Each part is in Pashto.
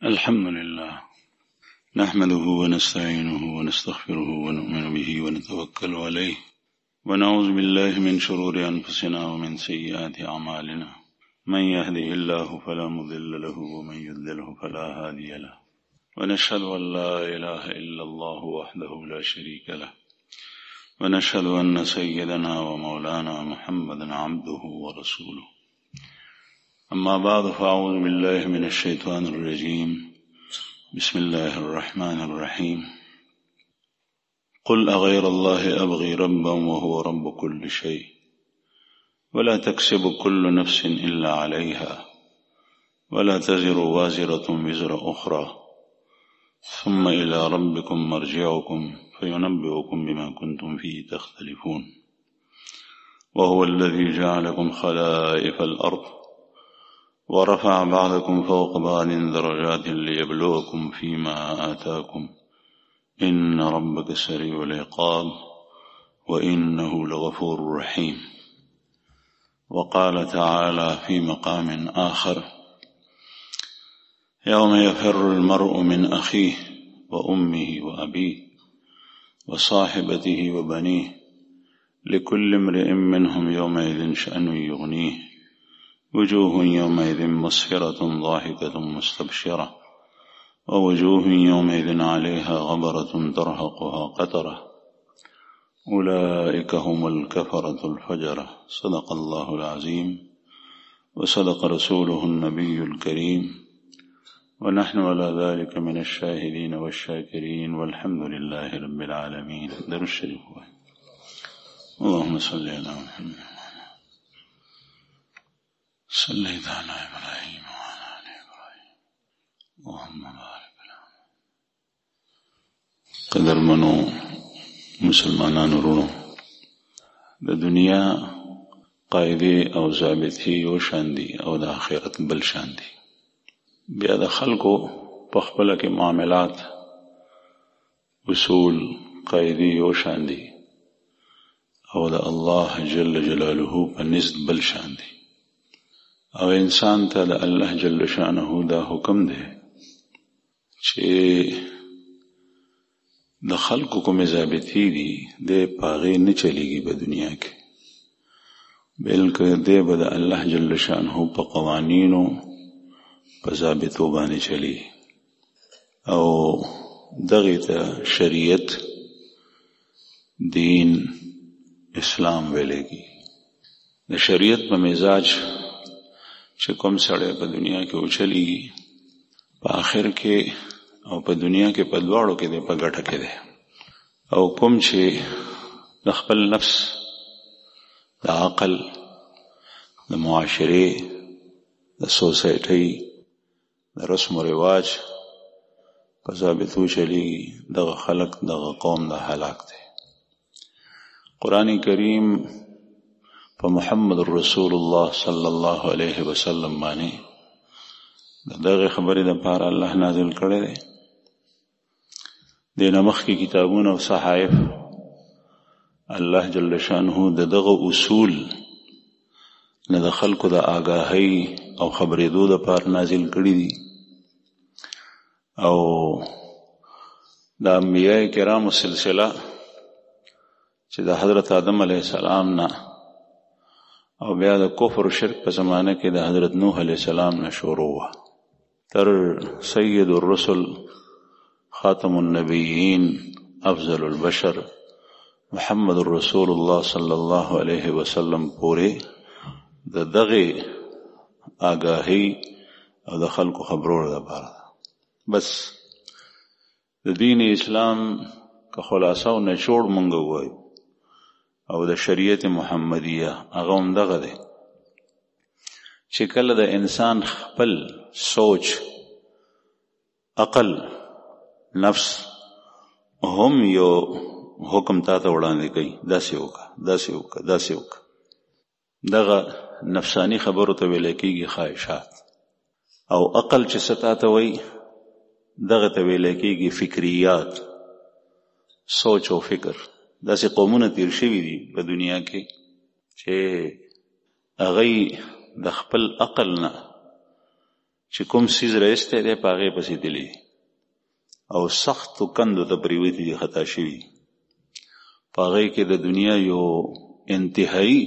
الحمد لله نحمده ونستعينه ونستغفره ونؤمن به ونتوكل عليه ونعوذ بالله من شرور أنفسنا ومن سيئات أعمالنا من يهده الله فلا مضل له ومن يضلله فلا هادي له ونشهد أن لا إله إلا الله وحده لا شريك له ونشهد أن سيدنا ومولانا محمدا عبده ورسوله أما بعد فأعوذ بالله من الشيطان الرجيم بسم الله الرحمن الرحيم قل أغير الله أبغي ربا وهو رب كل شيء ولا تكسب كل نفس إلا عليها ولا تزر وازرة وزر أخرى ثم إلى ربكم مرجعكم فينبئكم بما كنتم فيه تختلفون وهو الذي جعلكم خلائف الأرض ورفع بعضكم فوق بعض درجات ليبلوكم فيما آتاكم إن ربك سريع العقاب وإنه لغفور رحيم. وقال تعالى في مقام آخر يوم يفر المرء من أخيه وأمه وأبيه وصاحبته وبنيه لكل امرئ منهم يومئذ شأن يغنيه وجوه يومئذ مسفرة ضاحكة مستبشرة ووجوه يومئذ عليها غبرة ترهقها قترة أولئك هم الكفرة الفجرة. صدق الله العظيم وصدق رسوله النبي الكريم ونحن على ذلك من الشاهدين والشاكرين والحمد لله رب العالمين. در الشريف اللهم صل على محمد صليت على إبراهيم وعلى آل إبراهيم اللهم بارك لنا. قدرمنو مسلمانانو ورونو د دنیا قاعده او ضابطې یو شان دي او د آخرت بل شان دي. بیا د خلکو په خپله کې معاملات اصول قاعده یو شان دي او د الله جل جلاله په نزد بل شان دي. او انسان ته د الله جل شانه دا حکم دی چې د خلکو کومې ضابطې دي د پاغې نه چلیږي په دنیا کې، بلکې دی به د الله جل شانه په قوانینو په ضابطو باندې چلی او دغه ته شریعت دین اسلام ویلېږي. د شریعت په مزاج چې کوم سړی په دنیا کې اوچلیږي په آخر کې او په دنیا کې په دواړو کې دی، په ګټه کې دی. او کوم چې د خپل نفس د عقل د معاشرې د سوسایټۍ د رسم و رواج په ضابطو چلیږي، دغه خلق دغه قوم د هلاک دی. قرآن کریم په محمد رسول الله صلی الله علیه وسلم باندې دغه خبرې د پاره الله نازل کړی دی. د نمخ کې کتابونه او صحائف الله جل شانه دغه اصول نه د خلکو د آگاهی او خبرېدو د پاره نازل کړی دي. او د انبیاء کرامو سلسله چې د حضرت آدم علیه السلام نه او بیا د کفر و شرک په زمانه کې د حضرت نوح علیہ السلام نه شروع وه تر سید الرسل خاتم النبیین افضل البشر محمد رسول الله صلی الله علیه وسلم پورې د دغه آگاهی او د خلکو خبرولو لپاره بس د دین اسلام که خلاصه او نچوړ مونږ وایو او د شریعت محمدیه هغه هم دغه دی چې کله د انسان خپل سوچ عقل نفس هم یو حکم تا ته وړاندې کوي داسې وکړه داسې وکړه داسې وکړه، دغه نفسانی خبرو ته ویل کېږي خواهشات. او عقل چې څه تا ته وایي دغه ته ویل کېږي فکریات، سوچ او فکر. داسې قومونه تیر شوي دي په دنیا کې چې هغوی د خپل عقل نه چې کوم سیز رایستی دی په هغې پسې تللی او سختو کندو ته پریوتي دي خطا شوي په هغې کې د دنیا یو انتهایی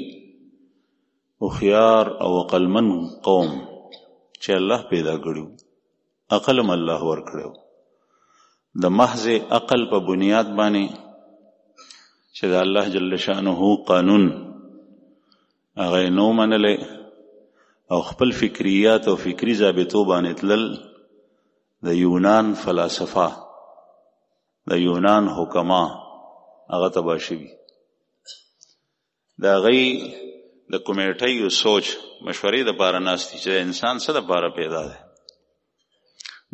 هوښیار او عقلمن قوم چې الله پیدا کړي عقل هم الله ورکړی د محض عقل په بنیاد باندې چې د الله جل شانه قانون هغه نو منلی او خپل فکریات او فکری ضابطو باندې تلل د یونان فلسفه د یونان حکما هغه تباه شوي د هغوی د کمیټیو سوچ مشورې دپاره ناست دي چې انسان څه دپاره پیدا دی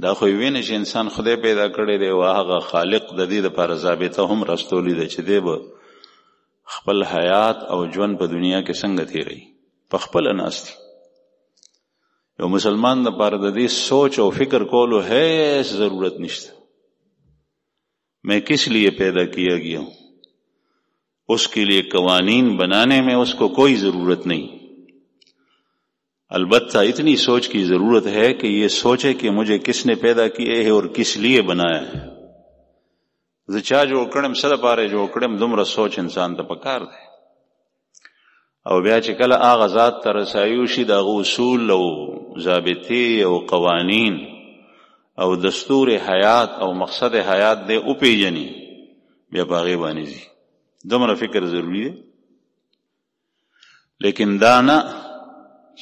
دا خو یې وینې چې انسان خدای پیدا کړی دی او هغه خالق د دې دپاره ضابطه هم راستولی دی چې دی به خپل حیات او ژوند په دنیا کې څنګه تیروي په خپله ناست دي یو مسلمان دپاره د دې سوچ او فکر کولو هیڅ ضرورت نشته میں کس لیے پیدا کیا گیا ہوں اس کے لیے قوانین بنانے میں اس کو کوئی ضرورت نہیں البتہ اتنی سوچ کی ضرورت ہے کہ یہ سوچے کہ مجھے کس نے پیدا کیا ہے اور کس لیے بنایا ہے زه چا جوړ کړم څه دپاره جوړ کړم دومره سوچ انسان ته پکار دی او بیا چې کله هغه ذات ته رسایو شي د هغه اصول او ضابطې او قوانین او دستور حیات او مقصد حیات دی وپیژني بیا په هغې باندې ځي دومره فکر ضروری دی لیکن دا نه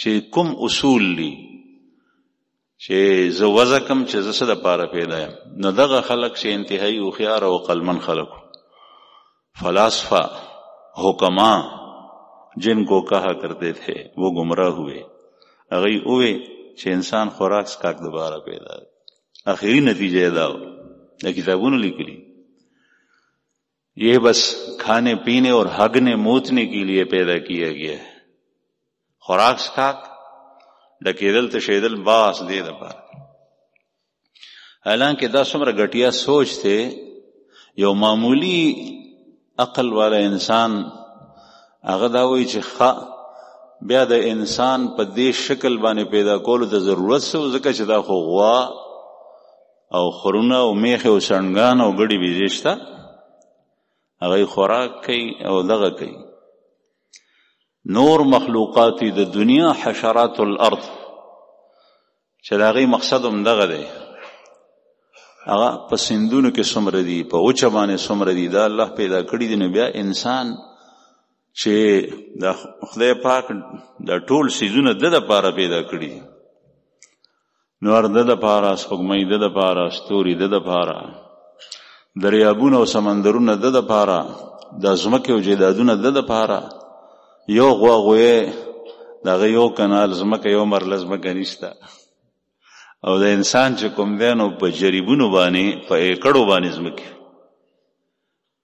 چې کوم اصول دي چې زه وضع کم چې زه څه دپاره پیدا یم نو دغه خلق چې انتهایی هوښیار او عقلمن خلق فلاسفہ حکما جن کو کہا کرتے تھے وہ گمراہ ہوئے هغوی اوے چې انسان خوراک سکاک دوباره پیدا دی آخری نتیجہ دا ہو دا کتابونو لیکلی یہ بس کھانے پینے اور ہگنے موتنے کے لیے پیدا کیا گیا ہے خوراک سکاک ډکېدل تشېدل باس دې دپاره حالانکه دا څومره ګټیا سوچ دی یو معمولی عقل والا انسان هغه دا وایي چې بیا د انسان په دې شکل باندې پیدا کولو ته ضرورت څه ځکه چې دا خو غوا او خرونه او میخې او سڼګان او ګډې بیزې شته هغوی خوراک کوي او دغه کوي نور مخلوقاتی د دنیا حشرات الارض چې د هغې مقصد هم دغه دی هغه په سیندونو کې څومره دي په وچه باندې څومره دي دا الله پیدا کړي دي نو بیا انسان چې د خدای پاک د ټول څیزونه د دپاره پیدا کړي دي نور د دپاره سپوږمۍ د دپاره ستوري د دپاره دریابونه او سمندرونه د دپاره د ځمکې او جیدادونه د دپاره یو غواغوی دغه یو کنال ځمکه یو مرله ځمکه نشته او د انسان چې کوم دی نو په جریبونو باندې په ایکړو باندې ځمکې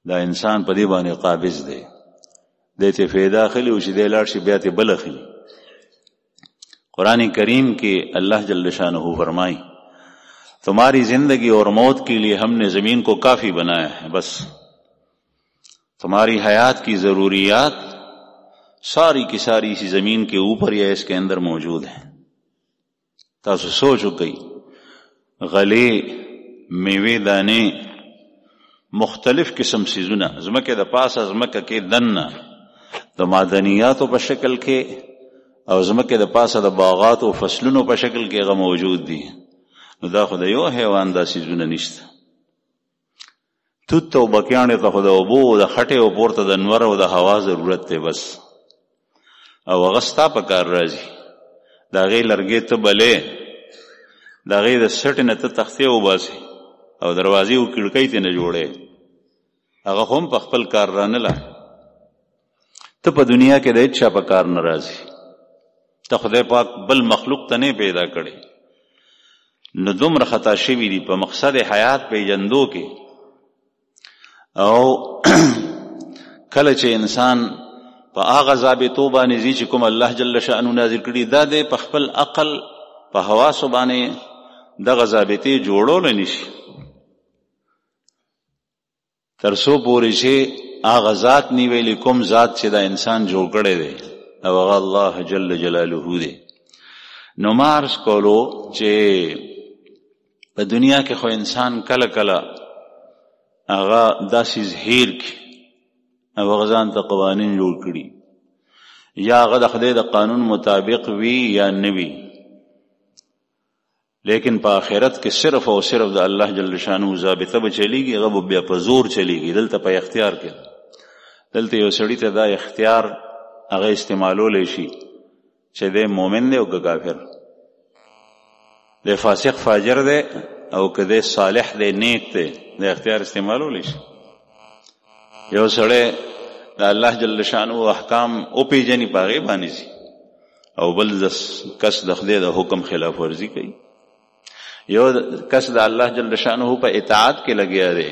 دا انسان په دې باندې قابض دی دی ته فایده اخلي او چې دی لاړ شي بیا ته بل اخلي قرآن کریم کې اللہ جل شانہ فرمائی تمہاری زندگی اور موت کے لیے ہم نے زمین کو کافی بنایا ہے بس تمہاری حیات کی ضروریات ساری کی ساری اسی زمین کے اوپر یا اس کے اندر موجود ہیں تاسو سوچو کئی غلے میوے دانے مختلف قسم سیزونه زمکه د پاسه زمکه کې دننه د معدنیاتو په شکل کې او زمکه د پاسه د باغات او فصلونو په شکل کې هغه موجود دي نو دا خو د یو حیوان دا سیزونه نشته توت او بکیانې ته خو د اوبو د خټې او پورته د نور او د هوا ضرورت دی بس او هغه ستا په کار راځي د هغې لرګې ته بلې د هغې د سټې نه ته تختې وباسې او دروازې او کړکۍ ته نه جوړې هغه خو هم په خپل کار رانله ته په دنیا کې د هېڅ چا په کار نه راځي ته خدای پاک بل مخلوق ته نه پیدا کړی نو دومره خطا شوي دي په مقصد حیات پیژندو کې او کله چې انسان په هغه ضابطو باندې ځي چې کوم الله جل شأنه نازل کړي دا دی په خپل عقل په حواسو باندې دغه ضابطې جوړولی نشي تر څو پورې چې هغه ذات نی ویلي کوم ذات چې دا انسان جوړ کړی دی او هغه الله جل جلاله دی نو ما عرض کولو چې په دنیا کې خو انسان کله کله هغه داسې هیر کړي او هغه ځان ته قوانین جوړ کړي یا هغه د خدای د قانون مطابق وي یا نه وي، لیکن په آخرت کې صرف او صرف د الله جل شانه ضابطه به چلیږي، هغه به بیا په زور چلیږي. دلته په اختیار کې، دلته یو سړي ته دا اختیار هغه استعمالولی شي چې دی مؤمن دی او که کافر دی، فاسق فاجر دی او که دی صالح دی نیک دی، د اختیار استعمالولی شي. یو سړی د الله جل شانه احکام او پیژني په هغې باندې ځي، او بل کس د خدای د حکم خلاف ورزي کوي. یو کس د الله جل شانه په اطاعت کې لګیا دی،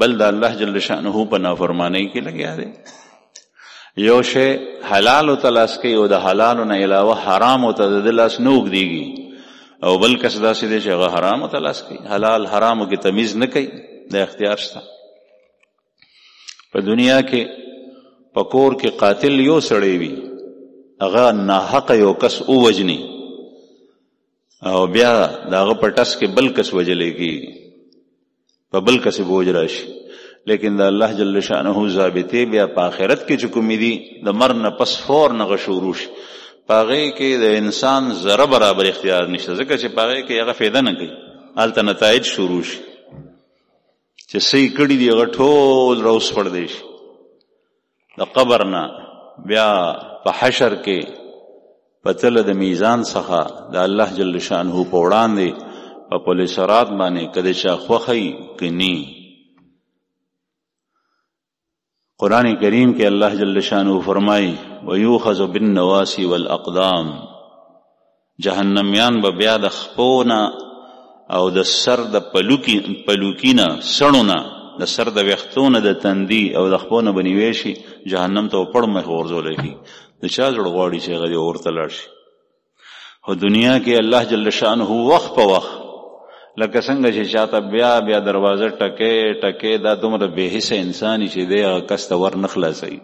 بل د الله جل شانه په نافرمانی کې لګیا دی. یو شی حلال او تلاش کوي او د حلالو نه علاوه حرام او ته د لاس نه اوږدېږي، او بل کس داسې دی چې هغه حرام او تلاش کوي، حلال حرامو کې تمیز نه کوي. د اختیار شته. په دنیا کې په کور کې قاتل یو سړی وي، هغه ناحقه یو کس ووجني او بیا د هغه په ټس کې بل کس وجلی کېږي، په بل کس به وج راشي. لیکن د الله جل شانه ضابطې بیا په آخرت کې چې کومې دي د مرګ نه پس فور نه شروع شي، په هغې کې د انسان ذره برابر اختیار نشته، ځکه چې په هغې کې هغه فایده نه کوي. هلته نتایج شروع شي چې صحیح کړي دي هغه ټول راوسپړدی شي. د قبر نه بیا په حشر کې په تله د میزان څخه د الله جل شانه په وړاندې په پل صراط باندې که د چا خوښی که نی. قرآن کریم کې الله جل شانه فرمایي ویوخذ بالنواسی والاقدام، جهنمیان به بیا د خپونه او د سر د پلوکینه سړونه، د سر د ویښتونه د تندي او د خپونه به نیوی شي جهنم ته پړ مخ غورځولی شي. د چا زړه غواړي چې هغه دې اورته لاړ شي. خو دنیا کې الله جل شانه وخت په وخت لکه څنګه چې چاته بیا دروازه ټکې ټکې، دا دومره بېحسه انساني چې دی هغه کس ته ور نه خلاصوي،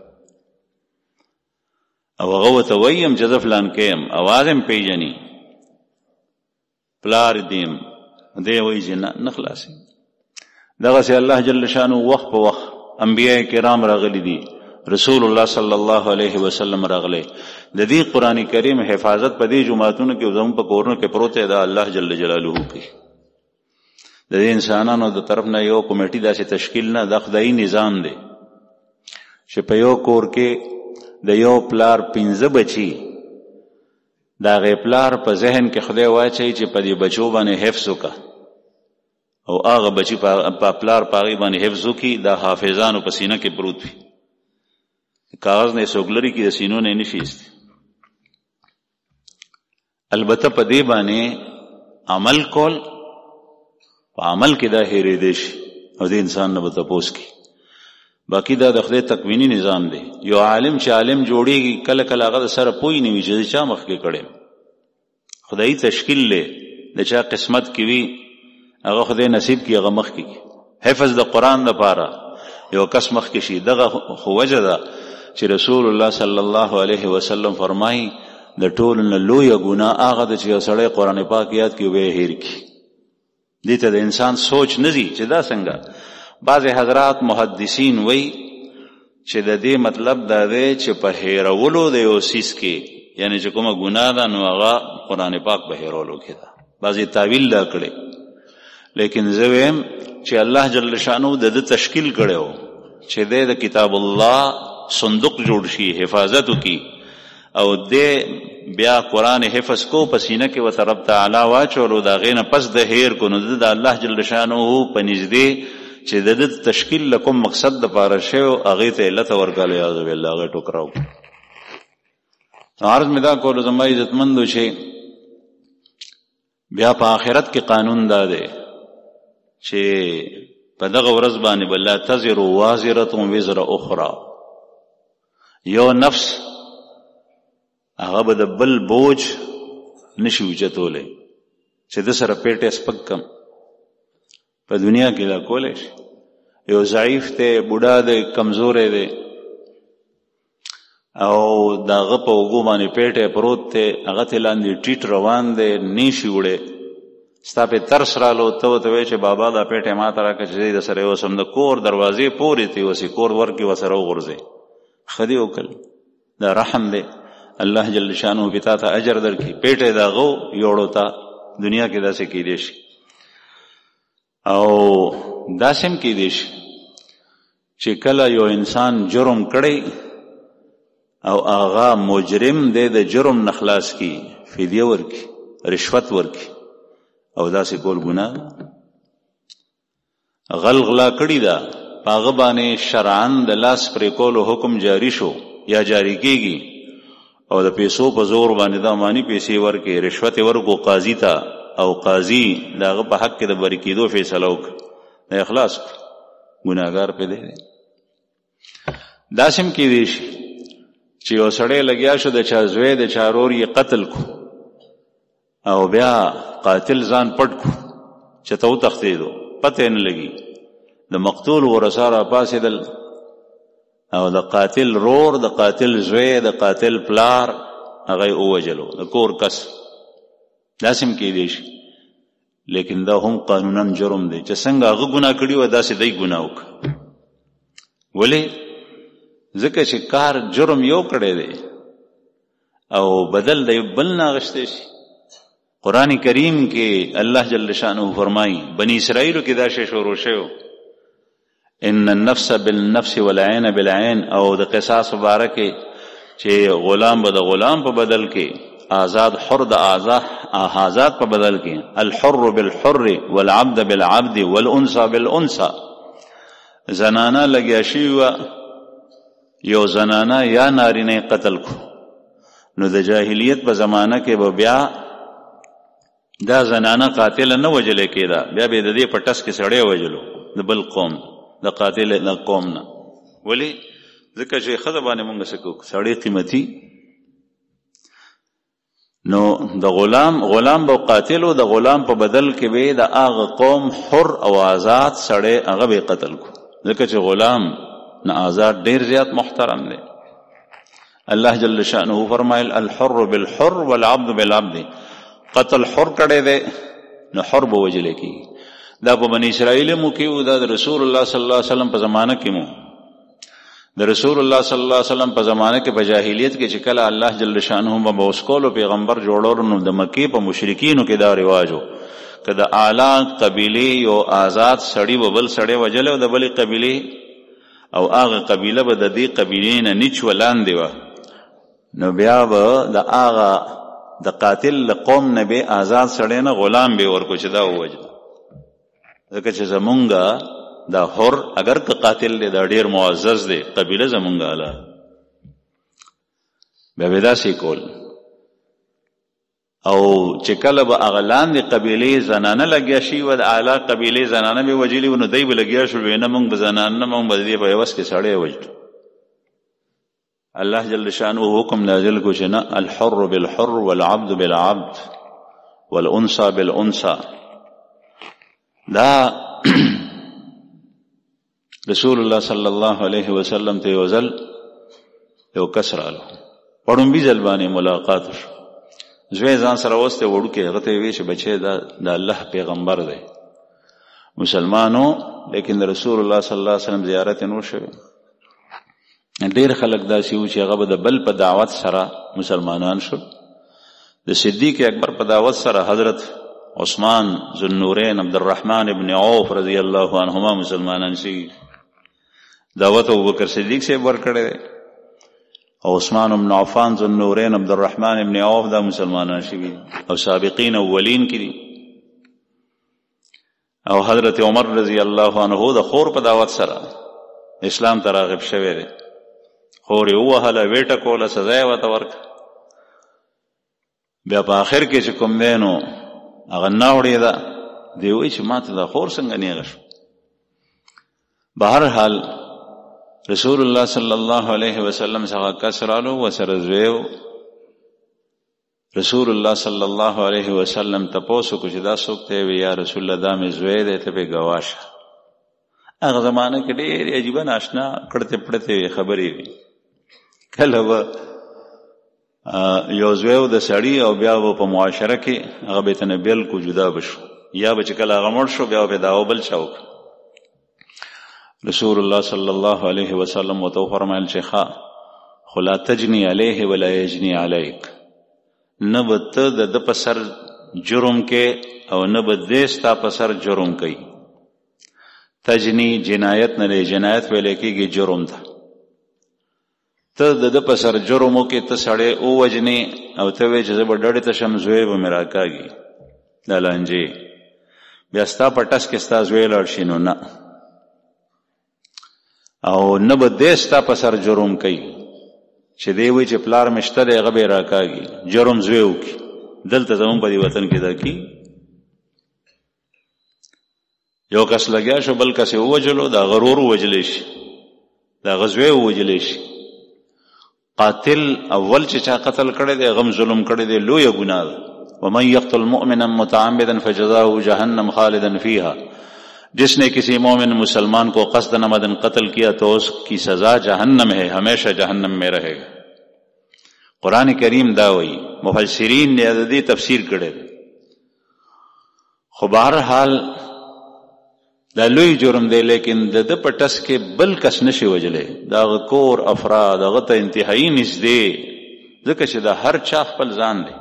او هغه ورته ویم چې زه فلان کې یم، اواز یم پیژني، پلار دیم، دی وایي چې نه خلاصوي. دغسې الله جل شانه وخت په وخت انبیاء کرام راغلي دي، رسول الله صلی الله علیه وسلم راغلی. د دې قرآن کریم حفاظت په دې جماعتونو کې زموږ په کورونو کې پروت دی، دا الله جل جلاله کوي. د دې انسانانو د طرف نه یو کمیټي داسې تشکیل نه، دا خدایي نظام دی چې په یو کور کې د یو پلار 15 بچي، د هغې پلار په ذهن کې خدای واچوي چې په دې بچو باندې حفظ وکړه، او هغه بچي په پلار په هغې باندې حفظ وکړي، دا حافظانو په سینه کې پروت وي، کاغذ نه یې څوک لرې کړي، د سینو نه یې نشي ایستي. البته په دې باندې عمل کول، په عمل کې دا هېرېدی شي او د انسان نه به تپوس کړي. باقي دا د خدای تکویني نظام دی. یو عالم چې عالم جوړېږي کله کله هغه د سره پوی نه وي چې د چا مخکې کړی، خدایي تشکیل دی، د چا قسمت کې وي هغه خدای نصیب کړي هغه مخکې کړي. حفظ د قرآن دپاره یو کس مخکې شي. دغه خو وجه ده چې رسول الله صلی الله علیه وسلم فرمایي د ټولو نه لویه ګناه هغه ده چې یو سړی قرآن پاک یاد کړي او بیا یې هېر کړي. دې ته د انسان سوچ نه ځي چې دا څنګه. بعض حضرات محدثین وی چې د دې مطلب دا دی چې په هېرولو د یو څیز کې، یعنی چې کومه ګناه ده نو هغه قرآن پاک په هېرولو کې ده. بعضې تعویل دا کړی، لیکن زه ویم چې الله جل شانو د ده تشکیل کړی و چې دی د کتاب الله صندوق جوړ شي، حفاظت وکړي، او دی بیا قرآن حفظ کو په سینه کې ورته رب تعالی واچولو، د هغې نه پس د هیر کو، نو د الله جل شانه په نږدې چې د ده تشکیل له کوم مقصد دپاره شوی هغې ته علت ورکړل، یعوذ بالله، هغې ټوکره وکړو. عرض مې دا کولو زما عزتمندو چې بیا په آخرت کې قانون دا دی چې په دغه ورځ باندې به لا تزر وازرة وزر اخرى، یو نفس هغه به د بل بوج نشي اوچتولی چې د سره پیټ سپک کم. په دنیا کې دا کولی شي. یو ضعیف دی، بوډا دی، کمزوری دی، او داغه په اوږو باندې پیټه پروت دی، هغه ته لاندې ټیټ روان دی، نیشي وړی. ستا پې ترس رالو، ته ورته وایې چې بابا دا پیټه ما ته راکړه چې زه یې درسره یوسم، د کور دروازې پورې ته یوسې، کور ورکې ورسره وغورځې. ښه دې وکړل، دا رحم دی. الله جل شانه پې تا ته اجر درکړي. پیټه د هغو یوړو ته دنیا کې داسې کیدی شي، او داسې هم کیدی شي چې کله یو انسان جرم کړی او هغه مجرم دی، د جرم نه خلاص کی، فدیه ورکي، رشوت ورکي، او داسې کول ګناه. غلا کړی ده، په هغه باندې شرعاً د لاس پرې کولو حکم جاری شو یا جاری کیږي، او د پیسو په زور باندې دا مانی پیسې ورکي، رشوت ورکو قاضي ته، او قاضي د هغه په حق کې د بری کېدو فیصله وکړه، د اخلاص ګناهګار پې دی. داسې هم کیدی شي چې یو سړی لګیا شو، د چا زوی د چا ورور یې قتل کو، او بیا قاتل ځان پټ کو چې ته وتښتېدو، پته یې نه لګي. د مقتول ورثه راپاڅېدل، او د قاتل رور، د قاتل زوی، د قاتل پلار هغه یې ووجلو، د کور کس. داسې هم کیدی شي، لیکن دا هم قانونا جرم دی چې څنګه هغه ګناه کړي وه داسې دی ګناه وکړه. ولې؟ ځکه چې کار جرم یو کړی دی او بدل دی بل نه اخیستی شي. قرآن کریم کې الله جل شانه فرمایي، بنی اسرائیلو کې دا شی شروع شوی، ان النفس بالنفس والعین بالعین، او د قصاص مباره کې چې غلام به د غلام په بدل کې، آزاد حر د آزاد په بدل کې، الحر بالحر والعبد بالعبد والانثى بالانثى. زنانه لګیا شوی وه، یو زنانه یا نارینه قتل کو، نو د جاهلیت په زمانه کې به بیا دا زنانه قاتل نه وجلې کېده، بیا به د دې په ټس کې سړی وجلو، د بل قوم، د قاتل د قوم نه. ولې؟ ځکه چې ښځه باندې مونږ څه کوو، سړی قیمتي. نو د غلام به قاتل و، د غلام په بدل کې به د هغه قوم حر او آزاد سړی هغه به قتل کو، ځکه چې غلام نه آزاد ډیر زیات محترم دی. الله جل شانه فرمایل الحر بالحر والعبد بالعبد. قتل حر کړی دی نو حر به وجل کیږي. دا په بنی اسرائیل مو کې، دا د رسول الله صلی الله علیه وسلم په زمانه کې مو، د رسول الله صلی الله علیه وسلم په زمانه کې په جاهلیت کې چې کله الله جل شانه مبعوث کولو پیغمبر جوړولو، نو د مکې په مشرکینو کې دا رواج و که د اعلی قبیله یو آزاد سړی و بل سړی وجل، او د بلې قبیله او هغه قبیله به د دې قبیلې نه نیچ ولاندې وه، نو بیا به د هغه د قاتل قوم نه به آزاد سړی نه غلام به ورکو چې دا ووجل، ځکه چې زمونږ دا حر اگر که قاتل دی دا ډیر معزز دی، قبیله زمونږ اعلی. بیا به داسې کول، او چې کله به هغه لاندې قبیلې زنانه لګیا شي و، د اعلی قبیلې زنانه به وجلي و، نو دی به لګیا شو، نه مونږ به زنانه نه، مونږ به د دې په عوض کې سړی وجلو. الله جل شانه حکم نازل کو چې نه، الحر بالحر والعبد بالعبد والانثى بالانثى. دا رسول الله صلی الله علیه وسلم ته یو ځل یو کس راغلو، پړومبي ځل باندې ملاقات شو، زوی ځان سره وسته وړوکی، هغه ته وی چې بچی دا د الله پیغمبر دی، مسلمانو، لیکن رسول الله صلی الله علیه وسلم زیارت نو شوی. ډیر خلک داسې و چې هغه به د بل په دعوت سره مسلمانان شو. د صدیق اکبر په دعوت سره حضرت عثمان ذوالنورین عبدالرحمن ابن عوف رضی الله عنهما مسلمانان شي. دعوت ابوبکر صدیق سے ورکړی دی، او عثمان ابن عفان ذوالنورین عبدالرحمن ابن عوف دا مسلمانان شوي او سابقین اولین کې دي. او حضرت عمر رضی الله عنه د خور په دعوت سره اسلام ته راغب شوی دی، خور یې ووهله، ویټه کوله، سزا یې ورته ورکړه. بیا په آخر کې چې کوم دی نو هغه ناوړې ده، دی وایي چې ما ته دا خور څنګه نیغه شو. بهرحال رسول الله صلی الله علیه وسلم څخه کس رالو، ورسره زوی و. رسول الله صلی الله علیه وسلم تپوس وکړو چې دا څوک دی؟ وی یا رسول الله دا مې زوی دی، ته پې ګواه شه. هغه زمانه کې ډېرې عجیبه ناشنا کړتې پړتې خبرې وي. کله به یو زوی د سړي او بیا به په معاشره کې هغه به تنه بالکل جدا بشو، یا به چې کله هغه مړ شو بیا به دعوه بل چا وکړه. رسول الله صلی الله علیه وسلم ورته وفرمایل چې خو لا تجني علیه ولا یجني علیک، نه به ته د ده په سر جرم کې او نه به دی ستا په سر جرم کوي. تجني جنایت نه دی، جنایت ویلی کېږي جرم ته. ته د ده په سر جرم وکړې، ته سړی ووجنې او ته وایې چې زه به ډډې ته شم، زوی به مې راکاږي دا لانجې، بیا ستا په ټس کې ستا زوی لاړ شي نو نه. او نه به دی ستا په سر جرم کوي چې دی وایي چې پلار مې شته دی هغه به یې راکاږي، جرم زوی وکړي. دلته زمونږ په دې وطن کې دا کېږي. یو کس لګیا شو بل کس یې ووجلو، د هغه ورور ووجلی شي، د هغه زوی ووجلی شي. قاتل اول چې چا قتل کړی دی هغه ظلم کړی دی، لویه ګناه ده. ومن یقتل مؤمنا متعمدا فجزاؤه جهنم خالدا فیها، جس نے کسی مومن مسلمان کو قصدن عمدن قتل کیا تو اس کی سزا جہنم ہے، ہمیشہ جہنم میں رہے گا. قرآن کریم دا وی، مفسرین نے عددی تفسیر کړي. خو بہرحال دا لوی جرم دی، لیکن د ده په ټس کې بل کس نشي وجلی، د هغه کور افراد هغه ته انتهایي نږدې، ځکه چې دا هر چا خپل ځان دی.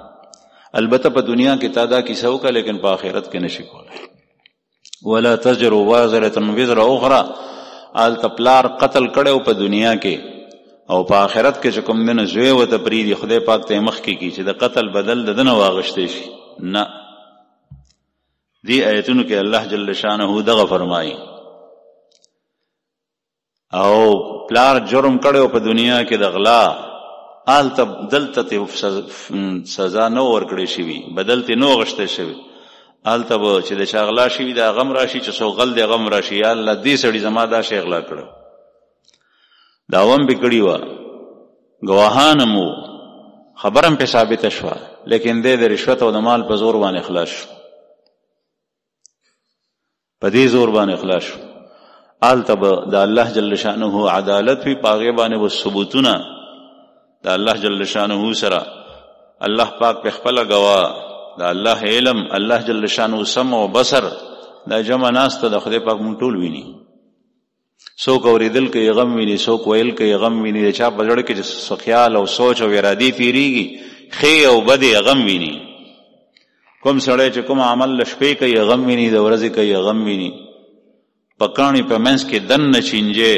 البته په دنیا کې تا دا کیسه وکړه، لیکن په آخرت کې نشي کولی. ولا تزر وازرة وزر اخرى، هلته پلار قتل کړی په دنیا کې، او په آخرت کې چې کوم دنه زوی ورته پرېږدي، خدای پاک ته یې مخکې کړي چې د قتل بدل د ده نه واغشتی شي. نه، دی آیتونو کې الله جل شانه دغه فرمایي. او پلار جرم کړی په دنیا کې د غلا، هلته دلته سزا نه ورکړی شوي، بدل ته نه غشتی شوي. هلته به چې د چا غلا شوي د هغه هم راشي، چې څوک غل دی هغه هم راشي، یا الله دې سړي زما دا شی غلا کړی، دعوه هم پې کړې وه، ګواهان هم وو، خبره هم پې ثابته شوه، لیکن دی د رشوت او د مال په زور باندې خلاص شو، په دې زور باندې خلاص شو. هلته به د الله جل شانه عدالت وي، په هغې باندې به ثبوتونه د الله جل شانه سره، الله پاک په خپله ګواه، د الله علم، الله جل شانه سمع او بصر، دا جمع ناسته د خدای پاک مونږ ټول ویني. څوک اورېدل کوي غم ویني، څوک ویل کوي غم ویني، د چا په زړه کې چې خیال او سوچ او ارادې تېرېږي، ښې او بدې غم ویني. کوم سړی چې کوم عمل له شپې کوي غم ویني، د ورځې کوي غم ویني. په کاڼي په منځ کې دننه چینجې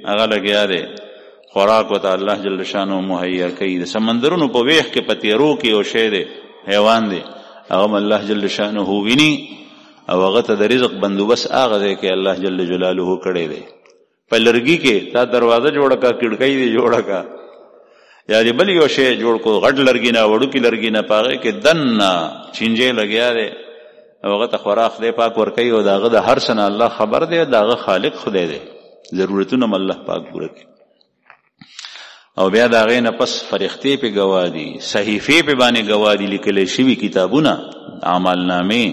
هغه لګیا دی، خوراک ورته الله جل شانه مهیا کوي. د سمندرونو په ویښ کې په تیرو کې یو شی دی، حیوان دی، هغه هم الله جل شانه ویني، او هغه ته د رزق بندوبست هغه دی کې الله جل جلاله کړی دی. په لرګي کې تا دروازه جوړه کا، کړکۍ دی جوړه کا، یا دې بل یو شی جوړ کو، غټ لرګي نه وړوکي لرګي نه، په هغې کې دننه چینجې لګیا دی، او هغه ته خوراک خدای پاک ورکوي، او د هغه د هر څه نه الله خبر دی، د هغه خالق خدای دی، ضرورتونه هم الله پاک پوره کوي. او بیا د هغې نه پس فرښتې پې ګواه دي، صحیفې پې باندې ګواه دي، لیکلی شوي کتابونه، اعمالنامې.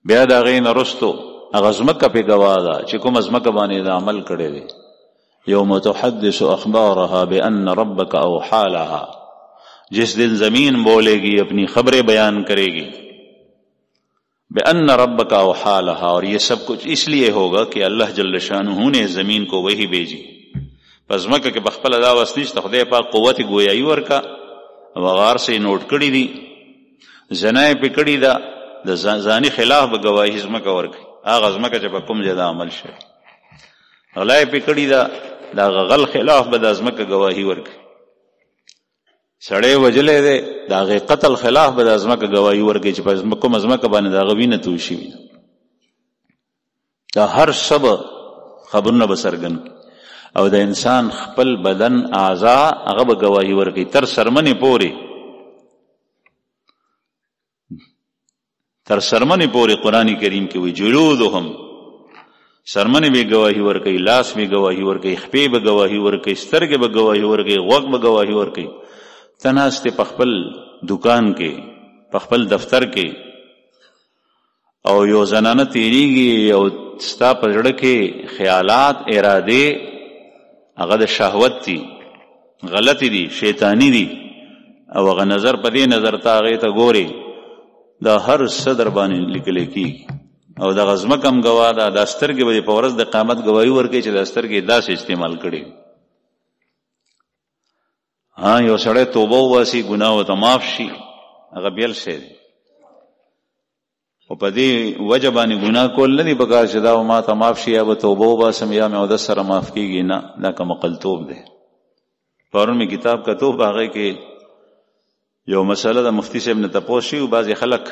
بیا د هغې نه وروستو هغه ځمکه پې ګواه ده چې کومه ځمکه باندې د عمل کړی دی. یوم تحدث اخبارها بان ربک اوحی لها، جس دن زمین بولے گی اپنی خبریں بیان کرے گی. بان ربک اوحی لها، اور یہ سب کچھ اس لیے ہوگا کہ اللہ جل شانہ نے زمین کو وہی بھیجی. پس ځمکه کې بخپله دا وس نشته، خدای پاک قوت ګویایي ورکا، او غار سې نوټ کړي دي، زنا یې پې کړي ده، د ځاني خلاف به ګواهي ځمکه ورکړي، هغه ځمکه چې په کوم ځای د عمل شوی. غلا یې پې کړي ده، د هغه غل خلاف به دا ځمکه ګواهي ورکړي. سړی وجلی دی، د هغې قتل خلاف به دا ځمکه ګواهي ورکړي چې په کومه ځمکه باندې د هغه وینه توی شوي ده. دا هر څه به خبرونه به څرګند کړي، او د انسان خپل بدن اعضا هغه به ګواهي ورکړي، تر سرمنې پورې، تر سرمنې پورې قرآن کریم کې وایي جلودهم، سرمنې به ګواهي ورکوي، لاس به ګواهي ورکوي، خپې به ګواهي ورکوي، سترګې به ګواهي ورکوي، غوږ به ګواهي ورکوي. ته ناست په خپل دکان کې، په خپل دفتر کې، او یو زنانه تېرېږي او ستا په زړه کې خیالات، ارادې هغه د شهوت دي، غلطی دي، شیطانی دي، او هغه نظر په دې نظر ته هغې ته ګورې، دا هر څه در باندې لیکلی کېږي. او دغه ځمکه هم ګواه ده، دا سترګې به په ورځ د قیامت ګواهي ورکوي چې دا سترګې داسې استعمال کړي. یو سړی توبه وباسي، ګناه ورته معاف شي، هغه بېل شی دی. خو په دې وجه باندې ګناه کول نه دي پکار چې دا ما ته معاف شي یا به توبه وباسم یا مې اودس سره معاف کېږي. نه، دا که مقلتوب دی. پرون مې کتاب کتو، په هغې کې یو مسله د مفتی صاحب نه تپوس شي، بعضې خلک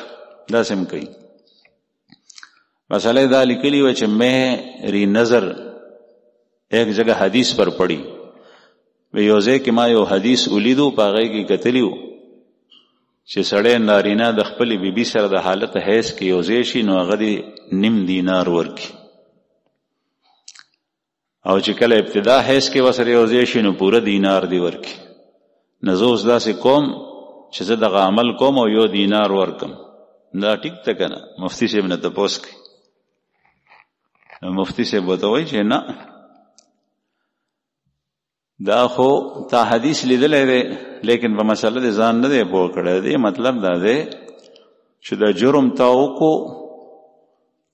داسې هم کوي. مسئلہ دا لکلی ہوئے کہ میری نظر ایک جگہ حدیث پر پڑی، یوزے کہ ما یو حدیث ولیدو پاغی کی کتلیو چې سړی نارینه د خپلې بیبي سره د حالت حیض کې یوځای شي نو هغه دې نیم دینار ورکړي، او چې کله ابتدا حیض کې ورسره یوځای شي نو پوره دینار دی ورکړي. نو زه اوس داسې کوم چې زه دغه عمل کوم او یو دینار ورکم. دا ټیک ته که نه؟ مفتی صاحب نه تپوس کوي. مفتی صاحب ورته وایي چې نه، دا خو تا حدیث لیدلی دی لیکن په مسله د ځان نه دی پوه کړی دی. مطلب دا دی چې دا جرم تا وکړو،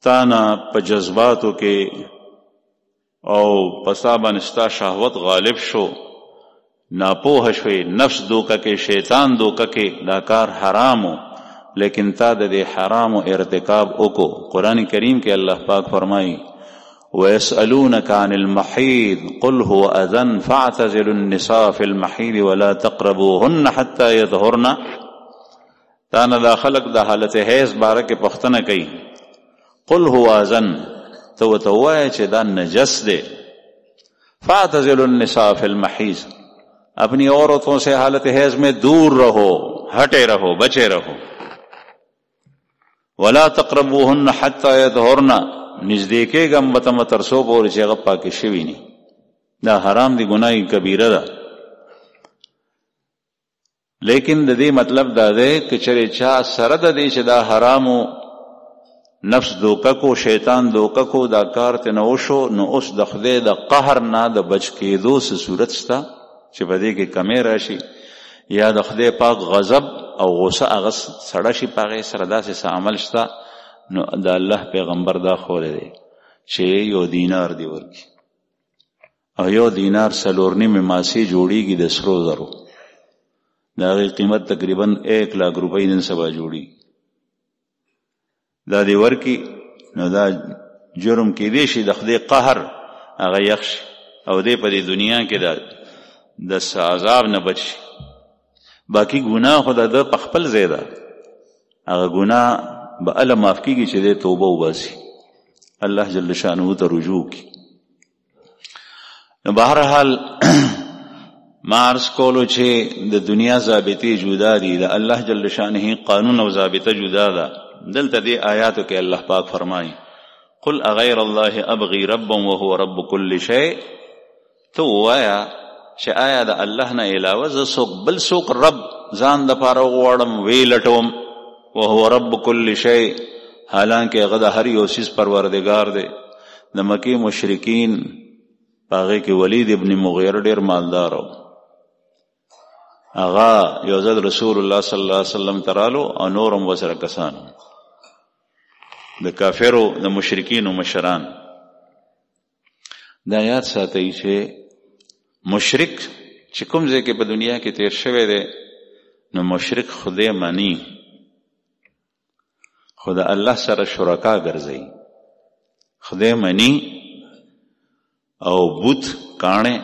تا نه په جذباتو کې او په ستا باندې ستا شهوت غالب شو، ناپوه شوی، نفس دوکه کې، شیطان دوکه کې، دا کار حرامو، لیکن تا د دې حرامو ارتکاب وکړو. قرآن کریم کې الله پاک فرمایي وَيَسْأَلُونَكَ عَنِ الْمَحِيضِ قُلْ هُوَ أَذًى فَاعْتَزِلُوا النِّسَاءَ فِي الْمَحِيضِ وَلَا تَقْرَبُوهُنَّ حَتَّى يَطْهُرْنَ. تانا دا خلق دا حالت حیض باره کې پختنه کوي. قُلْ هُوَ أَذًى، تو وایه چې دا نجس دے. فَاعْتَزِلُوا النِّسَاءَ فِي الْمَحِيضِ، اپنی عورتوں سے حالت حیض میں دور رہو، ہٹے رہو، بچے رہو. وَلَا تَقْرَبُوهُنَّ حَتَّى يَطْهُرْنَ، نزدیکے گم بتم ترسو پورې چې هغه پاکې شوي ني. دا حرام دی، ګناه کبیره ده. لیکن د دې مطلب دا دی که چېرې چا سره د دې چې دا حرامو نفس دوکه کو، شیطان دوکه کو، دا کار ته نه وشو، نو اوس د خدای د قهر نه د بچ کېدو څه صورت شته چې په دې کې کمی راشي، یا د خدای پاک غضب او غصه هغه سړه شي په هغې سره، داسې څه عمل شته. نو دا الله پیغمبر دا خوله دی چې یو دینار دی ورکی، او یو دینار 4.5 ماسې جوړیږي د سرو زرو. دا غي قیمت تقریبا 1 लाख روپۍ نن سبا جوړي. دا دی ورکی، نو دا جرم کې دی شي د خدای قهر هغه یخش، او دی په دې دنیا کې د عذاب نه بچ. باقی ګناه خو د په خپل ځای ده، هغه ګناه به الله معاف کیږي چې دې توبه وباسي، الله جل شانه ته رجوع کی. نو بهرحال ما عرض کولو چې د دنیا ضابطې جدا دي، د الله جل شانه قانون او ضابطه جدا ده. دلته دې آیاتو کې الله پاک فرمایي قل اغیر الله ابغي ربا وهو رب كل شيء. تو وایا چې آیا د الله نه علاوه زه څوک بل څوک رب ځان دپاره وغواړم وی لټوم، وهو رب كل شيء، حالانکه هغه د هر یو څیز پروردگار دی. د مکی مشرکین هغې کې ولید ابن مغیره ډېر مالدار و، هغه یو ځل رسول الله صلی الله علیه وسلم ته رالو او نورم ورسره کسانو د کافرو د مشرکینو مشران. دا یاد ساتئ چې مشرک چې کوم ځای کې په دنیا کې تیر شوی دی نو مشرک خدای مانی، خدا الله سره شرکا ګرځي، خدای منی او بوت کاڼه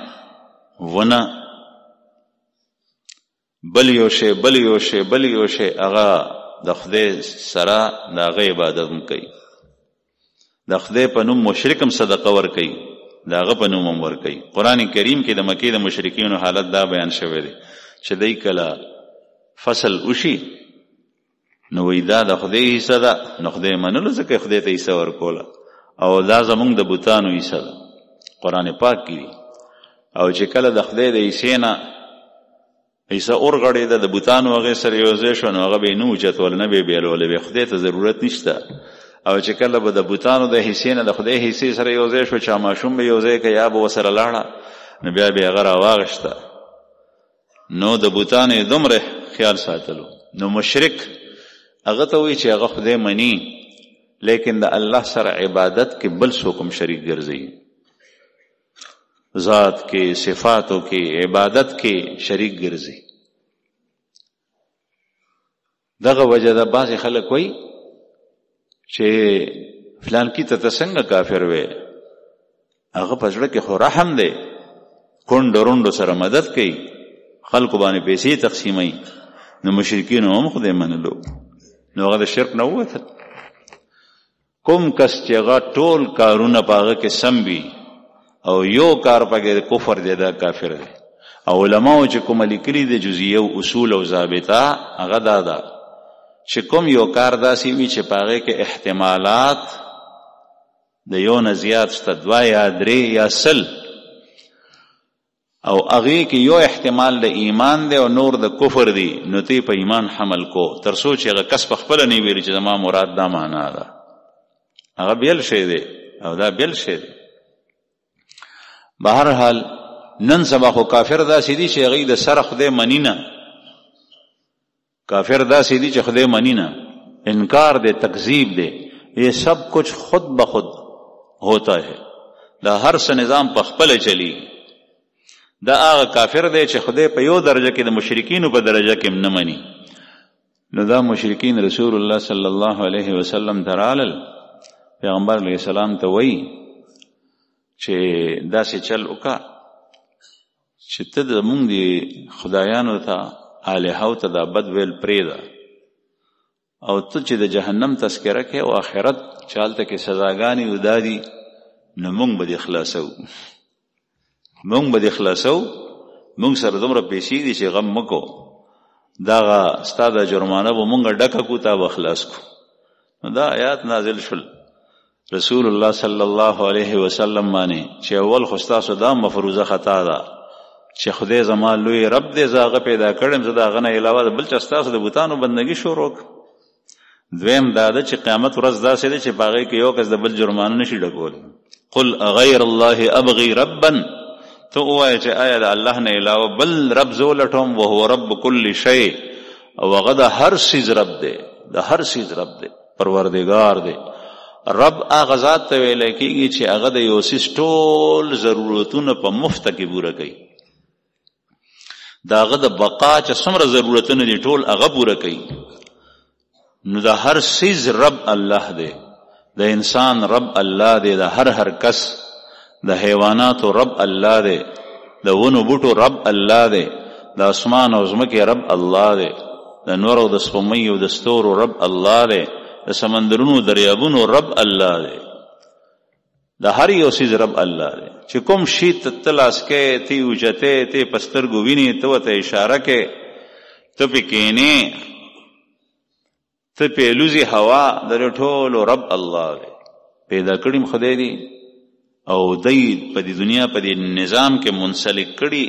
ونه بل یو شی بل یو شی بل یو شی هغه د خدای سره د هغه عبادت کوي. د خدای په نوم مشرک هم صدقه ورکوي، د هغه په نوم هم ورکوي. قرآن کریم کې د مکې د مشرکینو حالت دا بیان شوی دی چې دی کله فصل وشي نو وی دا د خدای حصه ده، نو خدای منلو ځکه خدای ته حصه ورکوله، او دا زمونږ د بوتانو حصه ده. قرآن پاک کې او چې کله د خدای د حصې نه حصه اورغړېده د بوتانو هغې سره یو ځای شو، نو هغه به یې نه اوچتول، نه به یې بیلولی، به خدای ته ضرورت نشته. او چې کله به د بوتانو د حصې نه د خدای حصې سره یو ځای شو، چا ماشوم به یو ځای که یا به ورسره لاړه، نو بیا به یې هغه راواغېسته نو د بوتانو دومره خیال ساتلو. نو مشرک هغه ته وایي چې هغه خدای مني لیکن د الله سره عبادت کې بل څوک هم شریک ګرځي، ذات کې، صفاتو کې، عبادت کې شریک ګرځي. دغه وجه ده بعضې خلک وایي چې فلان کی ته څنګه کافر وې، هغه په زړه کې خو رحم دی، کونډو رونډو سره مدد کوي، خلکو باندې پیسې تقسیموي. نو مشرکینو هم خدای منلو، نو هغه د شرک نه ووتل. کوم کس چې هغه ټول کارونه په هغه کې سم وي او یو کار پکې کفر دی، دا کافر دی. او علماو چې کومه لیکلي د جزیه او اصول او ضابطه هغه دا ده چې کوم یو کار داسې وي چې په هغې کې احتمالات د یو نه زیات شته، 2 یا 3 یا 100، او هغې کې یو احتمال د ایمان دی او نور د کفر دی، نو تی په ایمان حمل کو تر څو چې هغه کس په خپله نه ویلي چې زما مراد دا معنا ده. هغه بیل شی دی او دا بیل شی دی. بهرحال نن سبا خو کافر داسې دي چې هغوی د سره خدای مني نه، کافر داسې دي چې خدای مني نه، انکار دے، تکذیب دے، یہ سب کچھ خود بخود ہوتا ہے. دا هر څه نظام په خپله چلی. دا هغه کافر دی چې خدای په یو درجه کې د مشرکینو په درجه کې نه مني. نو دا مشرکین رسول الله صلی الله علیه وسلم ته رالل، پیغمبر علیه السلام ته وایي چې داسې چل وکړه چې ته زمونږ د خدایانو ته الهو ته دا بد ویل پرېږده، او ته چې د جهنم تذکره کې او آخرت چې هلته کې سزاګانې او دا دي، نو مونږ به دې خلاصو، مونږ به دې خلاصو، مونږ سره دومره پیسې دي چې غم مکو، دغه ستا د جرمانه به مونږ ډکه کو، تا به خلاص کو. نو دا آیات نازل شول رسول الله صلی الله علیه وسلم باندې چې اول خو ستاسو دا مفروضه خطا ده چې خدای زما لوی رب دی، زه هغه پیدا کړم، زه د هغه نه علاوه د بل چا ستاسو د بوتانو بندګي شروع کړم. دویم دا ده چې قیامت ورځ داسې ده چې په هغې کې یو کس د بل جرمانه نشي ډکولی. قل اغیر الله ابغي ربا، ته ووایه چې آیا د الله نه علاوه بل رب زه ولټوم، وهو رب کل شی، او هغه د هر څیز رب دی، د هر څیز رب دی، پروردگار دی. رب هغه ذات ته ویلی کېږي چې هغه د یو څیز ټول ضرورتونه په مفته کې پوره کوي، د هغه د بقا چې څومره ضرورتونه دي ټول هغه پوره کوي. نو د هر څیز رب الله دی، د انسان رب الله دی، د هر کس، د حیواناتو رب الله دی، د ونو بوټو رب الله دی، د اسمان او ځمکې رب الله دی، د نور او د سپومۍ او د ستورو رب الله دی، د سمندرونو دریابونو رب الله دی، د هر یو څیز رب الله دی. چې کوم شي ته لاس کې، تی اوچتې، تی په سترګو وینې، ته ورته اشاره کې، ته پې کښېنې، ته پې الوزي هوا، د ټولو رب الله دی. پیدا کړي خدای دی او دی په دې دنیا په دې نظام کې منسلک کړي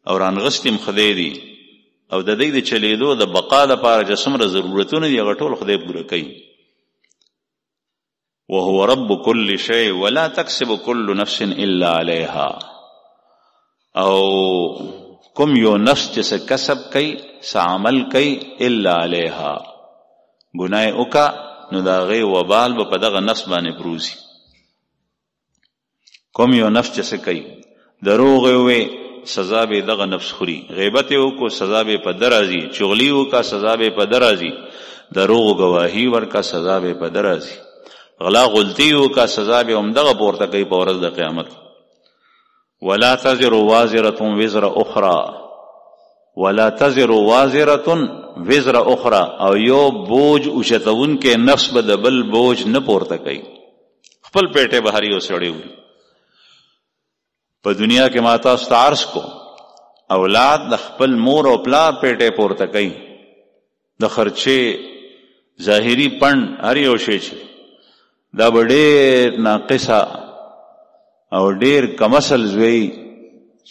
او رانغستې خدای دی، او د دې د چلیدو د بقا لپاره چې څومره ضرورتونه دي هغه ټول خدای پوره کوي. وهو رب كل شيء ولا تكسب كل نفس الا عليها، او کوم یو نفس چې څه کسب کوي، څه عمل کوي، الا عليها، ګناه وکړه نو د هغې وبال به په دغه نفس باندې پروزي. کوم یو نفس چې څه کوي، دروغ ووې سزا به دغه نفس خوري، غیبت یې وکړو سزا به په ده راځي، چغلي وکړه سزا به په ده راځي، دروغ ګواهي ورکړه سزا به په ده راځي، غلا غلطي وکړه سزا به همدغه پورته کوي په ورځ د قیامت. ولا تزر وازرة وزر اخرى، ولا تزر وازرة وزر اخرى، او یو بوج اوچتون کې نفس به د بل بوج نه پورته کوي. خپل پیټه به هر یو سړی وي. په دنیا کې ما تاسو ته عرض کو، اولاد د خپل مور او پلار پیټه پورته کوي، د خرچې ظاهري پند هر یو شی چې دا به ډېر ناقصه او ډېر کمسل زوی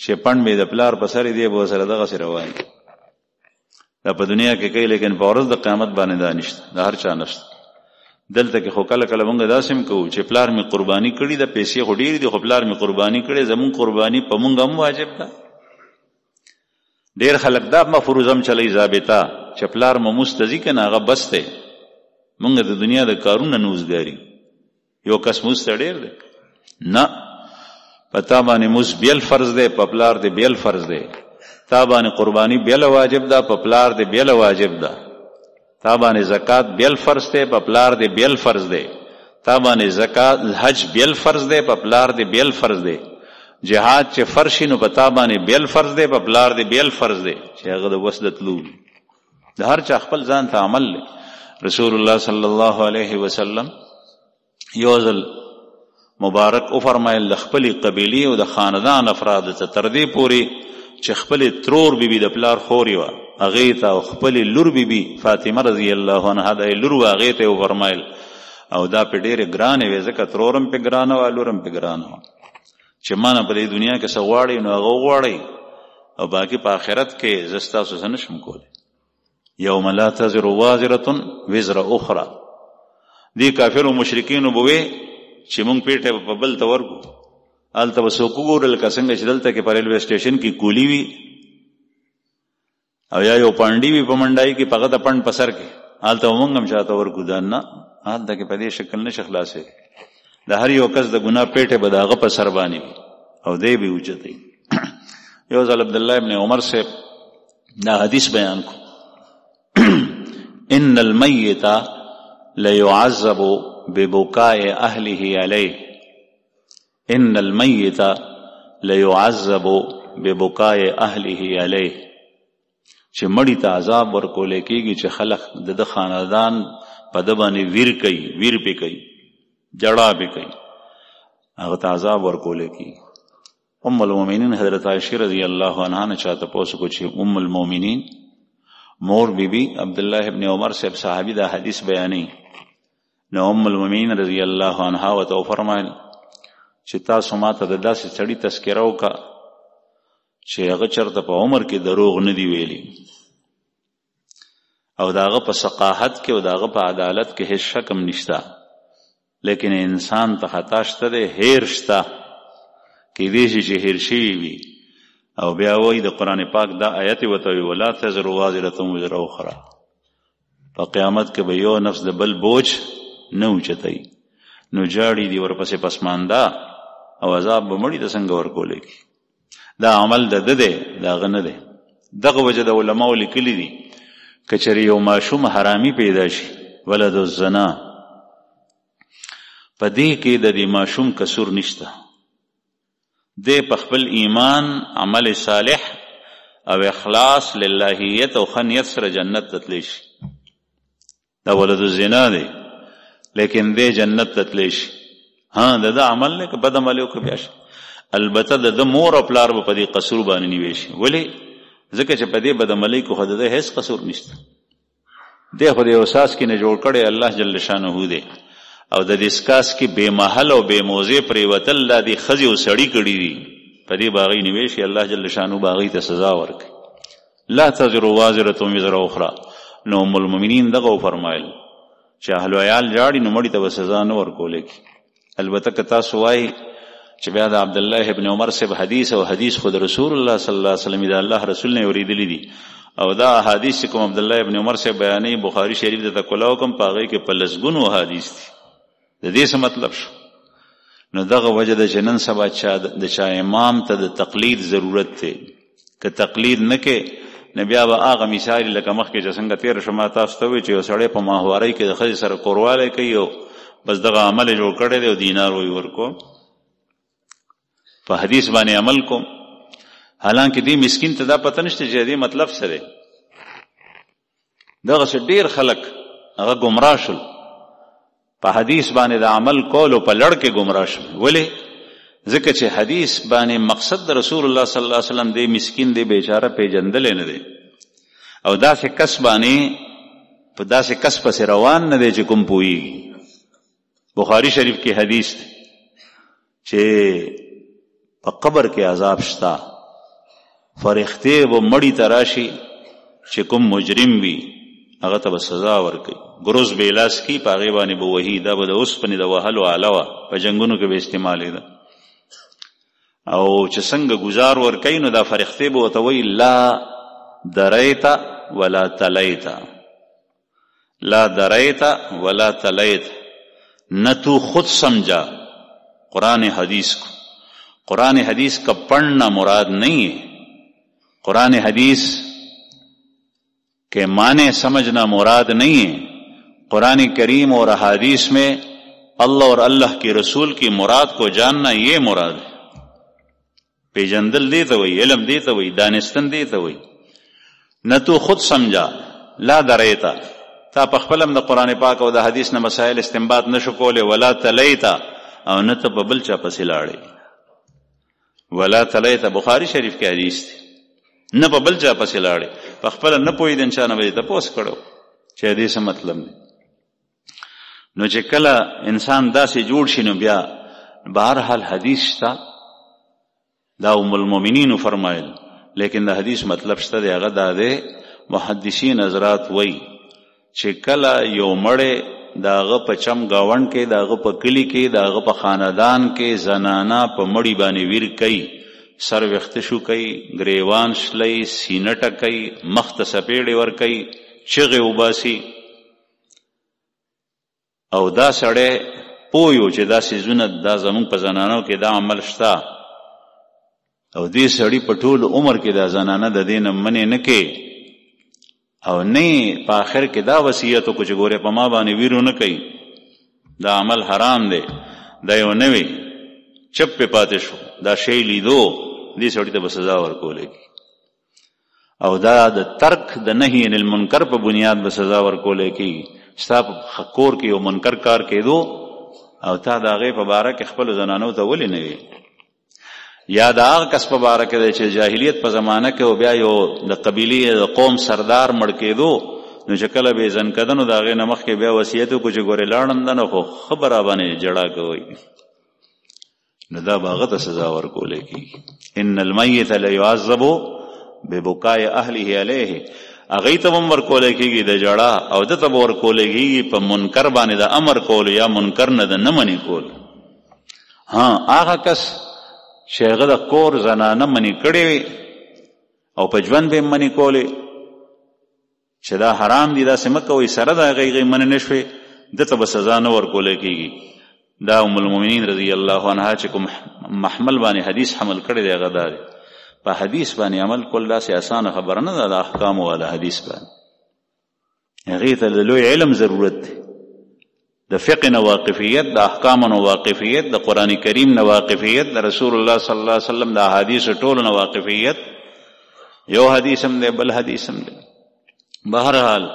چې پند مې د پلار په سر دی به سره دغسې روان دا په دنیا کې کوي، لیکن په ورځ د قیامت باندې دا نشته، د هر چا نشته. دلته کې خو کله کله مونږ داسې هم کوو چې پلار مې قرباني کړي ده، پیسې خو ډېرې دي، خو پلار مې قرباني کړي، زمونږ قرباني په مونږ هم واجب ده. ډیر خلک دا مفروضم چلی ضابطه چې پلار مموس ته ځي که نه هغه بس دی مونږ د دنیا د کارونه نوزګاري یو کس موس ته ډیر دی نه په تا باندې موس بیل فرض دی په پلار دی بیل فرض دی تا باندې قربانی بیل واجب ده په پلار دی بیل واجب ده تا باندې زکات بیل فرض دی په پلار دی بیل فرض دی تا باندې زکات حج بیل فرض دی په پلار دی بیل فرض دی جهاد چې فرض شي نو په تا باندې بیل فرض دی په پلار دی بیل فرض دی چې هغه د وس د تلو د هر چا خپل ځان ته عمل دی رسول الله صلی الله علیه وسلم یو ځل مبارک او فرمایل د خپل قبیله او د خاندان افراد ته تر دې پوري چې خپل ترور بیبي د پلار خوري وا هغه ته خپل لور بیبي فاطمه رضی الله عنها د لور واغې ته فرمایل او دا په ډېر ګرانه وې ځکه ترورم په ګرانه او لورم په ګرانه چې مانه په دنیا کې څه غواړي نو هغه غواړي او باقي په آخرت کې زستا څه نشم کولی یوم لا تزر وازره وزر اخرى دی کافر او مشرکین وبوي چې مونږ پیټه په بل تور کو الته وسوک ګورل کسنګ چې دلته کې پر ریلوے سټیشن کې کولی وی او یا یو پانډي وی په منډای کې پغه د پند پسر کې الته مونږ هم شاته ورکو دان نه الته کې په دې شکل نشه خلاصې د هر یو کس د ګناه پیټه بداغه په سر باندې او دې به اوچتي یو ځل عبد الله ابن عمر سے دا حدیث بیان کو ان المیت ليعذب ببكاء اهله عليه ان المیت ليعذب ببكاء اهله عليه چې مړی ته عذاب ورکول کېږي چې خلق د خاندان په د باندې ویر پې کوي جړه پې کوي هغه ته عذاب ورکول کېږي ام المؤمنین حضرت عائشہ رضی الله عنها نه چاته پوښتنه کو چې ام المؤمنین مور بیبی عبداللہ ابن عمر سے صحابی دا حدیث بیانی نو ام المؤمنین رضی اللہ عنہا و تو فرمائل چې تاسو ماته د داسې سړي تذکره وکړه چې هغه چېرته په عمر کې دروغ نه دی ویلي او د هغه په ثقاحت کې او د هغه په عدالت کې هیڅ شک هم نشته لیکن انسان ته خطا شته دی هیر شته کیدای شي چې هیر شوي وي او بیا وایي د قرآن پاک دا آیت ورته وایي ولا تزر وازرة وزر اخرى په قیامت کې به یو نفس د بل بوج نه اوچتوي نو جاړي دي ورپسې پسمانده او عذاب به مړي ته څنګه ورکولی کی دا عمل د ده دی د هغه نه دی دغه وجه د علماو لیکلي دي که چېرې یو ماشوم حرامي پیدا شي ولد الزنا په دې کې د دې ماشوم قصور نشته دی په خپل ایمان عمل صالح او اخلاص للهیت او خنیت سره جنت ته تللی شي دا ولد الزنا دی لیکن دی جنت ته تللی شي ها د ده عمل نه که بد عمل یې وکړه بیا شي البته د ده مور او پلار به په دې قصور باندې نیوی شي ولې ځکه چې په دې بد عملۍ کې خو د ده هېڅ قصور نشته دی خو د یو ساس کې نه جوړ کړی الله جل شانه دی او د دې سکاس کې بې محل او بې موضع پرېوتل دا د ښځې او سړي کړي دي په دې به هغوی نیوی شي الله جل شانه به هغوی ته سزا ورکړي لا تزر وازرة وزر اخرى نو ام المؤمنین دغه وفرمایل چې اهل عیال جاړي نو مړي ته به سزا نه ورکولی کی البته که تاسو وایي چې بیا د عبدالله ابن عمر صاحب حدیث او حدیث خود رسول الله صلی الله علیه وسلم د الله رسول نه اوریدلی دي او دا احادیث چې کوم عبدالله ابن عمر صاحب بیانوي بخاري شریف ته کلاو کوم په هغې کې په لسګونو احادیث دي د دې څه مطلب شو نو دغه وجه ده چې نن سبا د چا امام ته د تقلید ضرورت دی که تقلید نه کې نو بیا به هغه مثال لکه مخکې چې څنګه تېره شو ما تاسو ته وایي چې یو سړی په ماهوارۍ کې د ښځې سره کوروالی کوي او بس دغه عمل یې جوړ کړی دی او دینار وی ورکو په حدیث باندې عمل کوم حالانکه دې مسکین ته دا پته نشته چې دې مطلب څه دی دغسې ډېر خلک هغه ګمراه شول په حدیث باندې د عمل کولو په لړ کې ګمراه شول ولې ځکه چې حدیث باندې مقصد د رسول الله صلی الله علیه وسلم دې مسکین دې بیچاره پیژندلی نه دی او داسې کس باندې په داسې کس پسې روان نه دی چې کوم پوهېږي بخاري شریف کې حدیث دی چې په قبر کې عذاب شته فرښتې به مړي ته راشي چې کوم مجرم وي هغه ته به سزا ورکوي ګروز به لاس کي په هغې باندې به وهي دا به د اوسپنې د وهلو آله وه په جنګونو کې به استعمالېده او چې څنګه ګزار ورکوي نو دا فرښتې به ورته وایي لا دریت ولا تلیت، لا دریت ولا تلیت، نہ تو خود سمجھا قرآن حدیث کو. قرآن حدیث کا پڑھنا مراد نہیں ہے، قرآن حدیث کے معنی سمجھنا مراد نہیں ہے. قرآن کریم اور احادیث میں اللہ اور اللہ کے رسول کی مراد کو جاننا یہ مراد ہے. پیجندل دیتا ہوئی، علم دیتا ہوئی، دانستن دیتا ہوئی. نہ تو خود سمجھا، لا دریتا، تا پخپلم د قرآن پاک او د حدیث نه مسائل استنباط نشو کوله، ولا تلیتا، او نه ته په بل چا پسې لاړې. ولا تلیتا بخاری شریف کې حدیث دی، نه په بل چا پسې لاړې، پخپله نه پوهېدن چا نه به یې تپوس کړو چې حدیث مطلب دی. نو چې کله انسان داسې جوړ شي نو بیا بهرحال حدیث شته، دا ام المؤمنین فرمایل، لیکن د حدیث مطلب شته دی، هغه دا دی محدثین حضرات وایي چې کله یو مړی د هغه په چم ګاونډ کې، د هغه په کلي کې، د هغه په خاندان کې زنانه په مړي باندې ویر کوي، سر ویښته شو کوي، ګریوان شلی، سینه ټکوي، مخ ته څپېړې ورکوي، چغې وباسي، او دا سړی پوه یو چې دا څیزونه دا زموږ په زنانو کې دا عمل شته، او دې سړي په ټول عمر کې دا زنانه د دې نه منې نه کوي، او نه په آخر کې دا وصیت وکړو چې ګوره په ما باندې ویرو نه کوي، دا عمل حرام دی، دا یو نه وي، چپ پې پاتې شو، دا شی لیدو، دې سړي ته به سزا ورکولی کی، او دا د ترک د نهي عن المنکر په بنیاد به سزا ورکولی کېږي. ستا په کور کې یو منکر کار کېدو او تا د هغې په باره کې خپلو زنانو ته ولې نه وي، یا د هغه کس په باره کې دی چې جاهلیت په زمانه کې او بیا یو د قبیلې د قوم سردار مړ کېدو، نو چې کله به یې زن کده نو د هغې نه مخکې بیا وصیت وکړو چې ګورې لاړم ده نو خو ښه به راباندې جړا کوئ، نو دا به هغه ته سزا ورکولی کېږي. ان المیت لیعذب ببکای اهله علیه، هغې ته به هم ورکولی کېږي د جړا، او ده ته به ورکولی کېږي په منکر باندې د امر کولو یا منکر نه د نه منې کولو. هغه کس چې هغه د کور زنانه منې کړې وي او په ژوند به یې منې کولې چې دا حرام دي، داسې مه کوئ، سره د هغې منې نه شوې، ده ته به سزا نه ورکولی کېږي. دا ام المؤمنین رضی الله عنها چې کوم محمل باندې حدیث حمل کړی دی هغه دا دی. په حدیث باندې عمل کول داسې اسانه خبره نه ده، د احکامو والا حدیث باندې هغې ته د لوی علم ضرورت دی، د فقه نه واقفیت، د احکامو نه واقفیت، د قرآن کریم نه واقفیت، د رسول الله صلی الله علیه وسلم د احادیثو ټولو نه واقفیت، یو حدیث هم دی بل حدیث هم دی. بهرحال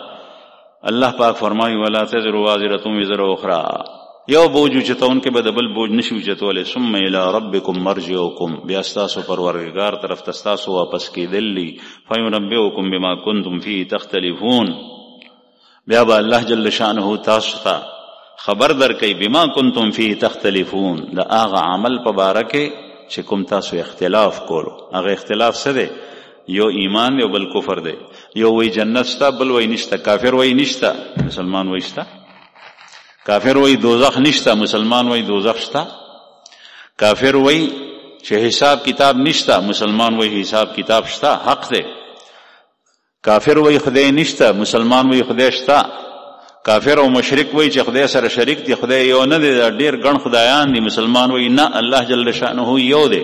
الله پاک فرمایي ولا تزر وازرة وزر اخرى، یو بوج اوچتونکې به د بل بوج نشي اوچتولی. ثم الی ربکم مرجعکم، بیا ستاسو پروردګار طرف ته ستاسو واپس کېدل دي. فینبئکم بما کنتم فیه تختلفون، بیا به الله جل شانه تاسو ته خبر درکوي بما کنتم فیه تختلفون، د هغه عمل په باره کې چې کوم تاسو اختلاف کولو. هغه اختلاف څه دی؟ یو ایمان دی او بل کفر دی، یو وی جنت شته بل وی نشته، کافر وی نشته مسلمان وی شته، کافر وی دوزخ نشته مسلمان وی دوزخ شته، کافر وی چې حساب کتاب نشته مسلمان وی حساب کتاب شته، حق دی. کافر وی خدای نشته مسلمان وی خدای شته، کافر او مشرک وی چې خدای سره شریک دی، خدای یو نه دی، ډیر ګڼ خدایان دي، مسلمان وی نه، الله جل شانه یو دی.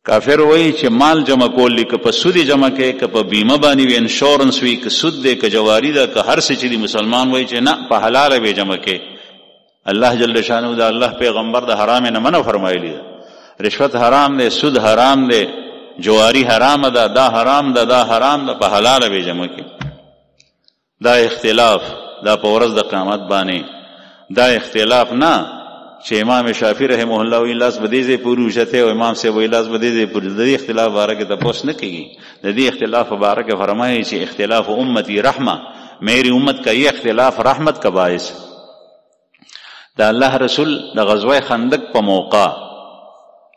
کافر وی چې مال جمع کول دي، که په سود جمع کې، که په بیمه باندې وي، انشورنس وي، که سود دی، که جواری ده، که هر څه چې دي، مسلمان وی چې نه، په حلاله به جمع کې. الله جل شانه د الله پیغمبر د حرام نه منع فرمایلی ده، رشوت حرام دی، سود حرام دی، جواری حرام ده، دا حرام ده، دا حرام ده، په حلاله به جمع کې. دا اختلاف دا په ورځ د قیامت باندې دا اختلاف نه چې امام شافعي رحمه الله وی لاس به دې ځای پورې اوچته او امام صاحب وی لاس به دې ځای پورې. د دې اختلاف باره کې تپوس نه کېږي. د دې اختلاف باره کې فرمایي چې اختلاف امتی رحمه، میری امت کا یہ اختلاف رحمت کا باعث. دا الله رسول د غزوه خندق په موقع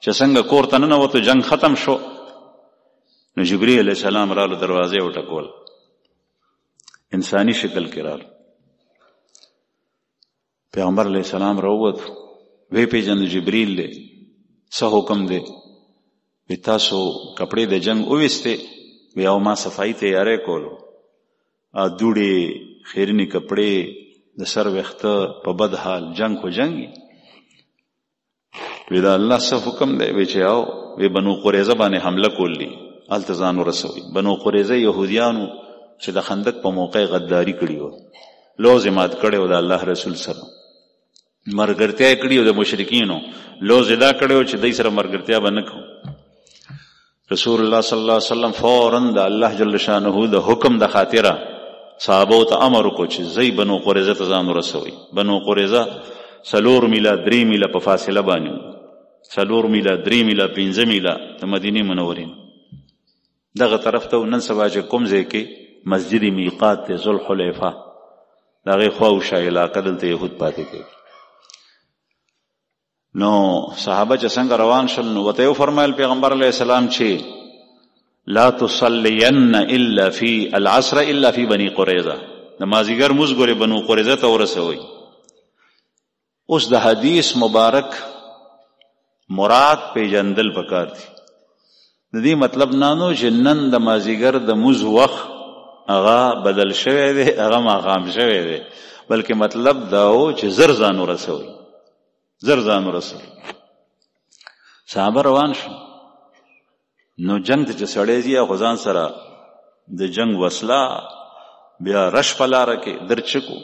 چې څنګه کور ته ننوتو، جنگ ختم شو، نو جبرئیل علیه السلام رالو، دروازې وټکول، انسانی شکل کې رالو. پیغمبر علیه السلام راووت، وی پیژند جبرئیل دی، څه حکم دی؟ وی تاسو کپړې د جنگ اوویستې؟ بیا ما صفائی تیاری کولو، دوړې خیرنی کپڑے د سر وخته په بد حال جنگ کو جنگی. وی دا الله څه حکم دی؟ وی چې آو وی بنو قریظه باندې حمله کولی التزان ورسوي. بنو قریظه يهوديانو چې د خندق په موقع غداری کړی و، لوزمات کړي و د الله رسول سره، مرګرتیا کړي و د مشرکینو، لوزدا کړي و چې دای سره مرګرتیا باندې کو. رسول الله صلی الله علیه وسلم فوراً د الله جل شانه د حکم د خاطره صحابه ته امر کو چې زئی بنو قریظه ته ځان ورسوي. بنو قریظه 4 میله 3 میله په فاصله باندې، 4 میله 3 میله 5 میله د مدینه منورې دغه طرف ته. نن سبا چې کوم ځای کې مسجد میقات ته ذوالحلیفه دغه خواوشه علاقه دلته یهود پاتې کوي. نو صحابه چې څنګه روان شول نو وته یو فرمایل پیغمبر علیه السلام چې لا تصلين الا في العصر الا في بني قريظه، نمازیګر موږ ګورې بنو قریظه ته ورسوي. اوس د حدیث مبارک مراد پیجندل پکار دي. د دې مطلب نانو چې نن د مازیګر د موز وخت هغه بدل شوی دی، هغه ماقام شوی دی، بلکې مطلب دا و چې زر ځان ورسوي، زر ځان ورسوي. صحابه روان شو. نو جنگ ته چې سړی ځي خو ځان سره د جنگ وسله بیا رش په لاره کې درچکو.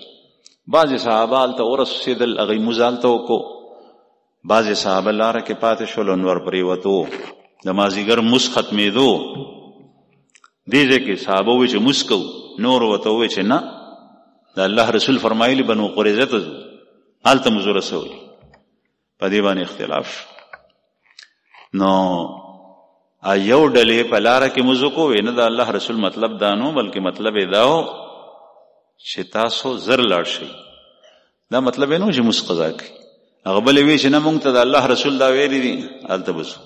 بعضې صحابه هلته ورسېدل، هغوی موز هلته وکړو. بعضې صحابه لاره کې پاتې شول، نور پرېوتو. د مازدیګر موس ختمېدو، دې ځای کې صحابه ووایي چې موس کوو، نور ورته ووایي چې نه، د الله رسول فرمایلي بنو قریظه ته ځو، هلته موږ ورسوي. په دې باندې اختلاف شو. نو یو ډلې په لاره کې موږ وکړو، نه د الله رسول مطلب دا نو، بلکې مطلب یې دا و چې تاسو زر لاړ شئ. دا مطلب یې نو چې موږ قضا کوي. هغه بلې وایي چې نه موږ ته د الله رسول دا ویلي دي، هلته به ځو.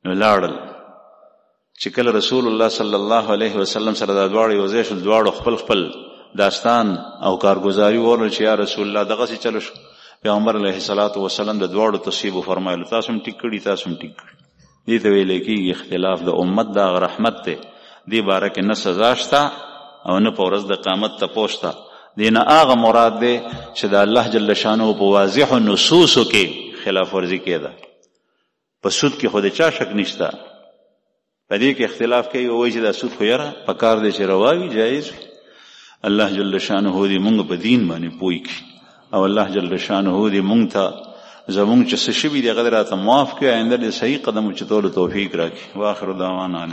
نو لاړل. چې کله رسول الله صلی الله علیه وسلم سره دا دواړه یو ځای شول، دواړو خپل خپل داستان او کارګزاري وویل چې یا رسول الله دغسې چلو شو. پیغمبر علیه الصلاة والسلام د دواړو تصویب وفرمایلو تاسو هم ټیک کړي، تاسو هم ټیک کړي. دې ته ویل کېږي اختلاف د امت د رحمت دی. دې باره کې نه سزا شته او نه په ورځ د قیامت تپوس شته. دې نه هغه مراد دی چې د الله جل شانه په واضحو نصوصو کې خلاف ورزي کېده. په سود کې خو د چا شک نشته، په دې کې اختلاف کوي، وایي چې دا سود خو یاره په کار دی چې روا وي، جایز. الله جل شانه دې مونږ په دین باندې پوه کړي او الله جل شانه دې مونږ ته زمونږ چې څه شوي دي هغه راته معاف کړي، آینده دې صحیح قدم اوچتولو توفیق راکړي. واخر دعوانا